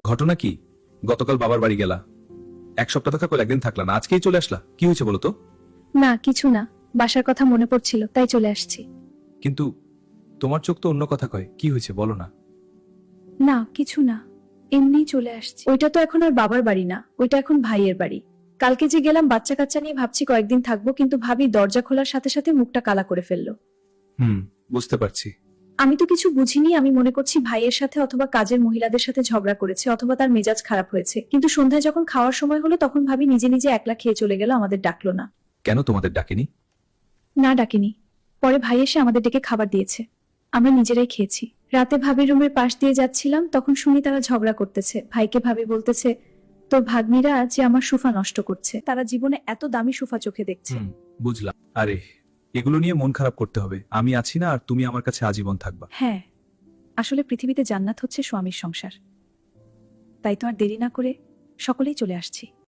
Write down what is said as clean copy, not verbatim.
ঘটনা কি? গতকাল বাবার বাড়ি গেলা, এক সপ্তাহ থাকা কল, একদিন থাকলা না, আজকেই চলে আসলা। কি হয়েছে বলো তো? না কিছু না, বাসার কথা মনে পড়ছিল তাই চলে আসছি। কিন্তু তোমার চোখ তো অন্য কথা কয়, কি হয়েছে বলো না। না কিছু না, এমনিই চলে আসছি। ওইটা তো এখন আর বাবার বাড়ি না, ওইটা এখন ভাইয়ের বাড়ি। কালকে যে গেলাম বাচ্চা কাচ্চা নিয়ে, ভাবছি কয়েকদিন থাকবো, কিন্তু ভাবি দরজা খোলার সাথে সাথে মুখটা কালা করে ফেললো। বুঝতে পারছি। আমি তো কিছু বুঝিনি, আমি মনে করছি ভাইয়ের সাথে অথবা কাজের মহিলাদের সাথে ঝগড়া করেছে অথবা তার মেজাজ খারাপ হয়েছে, কিন্তু সন্ধ্যায় যখন খাওয়ার সময় হলো তখন ভাবি নিজে নিজে একলা খেয়ে চলে গেল, আমাদের ডাকলো না। কেন তোমাদের ডাকেনি? না ডাকেনি, পরে ভাই এসে আমাদের ডেকে খাবার দিয়েছে, আমরা নিজেরাই খেয়েছি। রাতে ভাবির রুমের পাশ দিয়ে যাচ্ছিলাম, তখন শুনি তারা ঝগড়া করতেছে। ভাইকে ভাবি বলতেছে, তোর ভাগ্নিরা যে আমার সোফা নষ্ট করছে, তারা জীবনে এত দামি সোফা চোখে দেখছে। বুঝলাম। আরে এগুলো নিয়ে মন খারাপ করতে হবে? আমি আছি না, আর তুমি আমার কাছে আজীবন থাকবা। হ্যাঁ, আসলে পৃথিবীতে জান্নাত হচ্ছে স্বামীর সংসার, তাই তো আর দেরি না করে সকলেই চলে আসছি।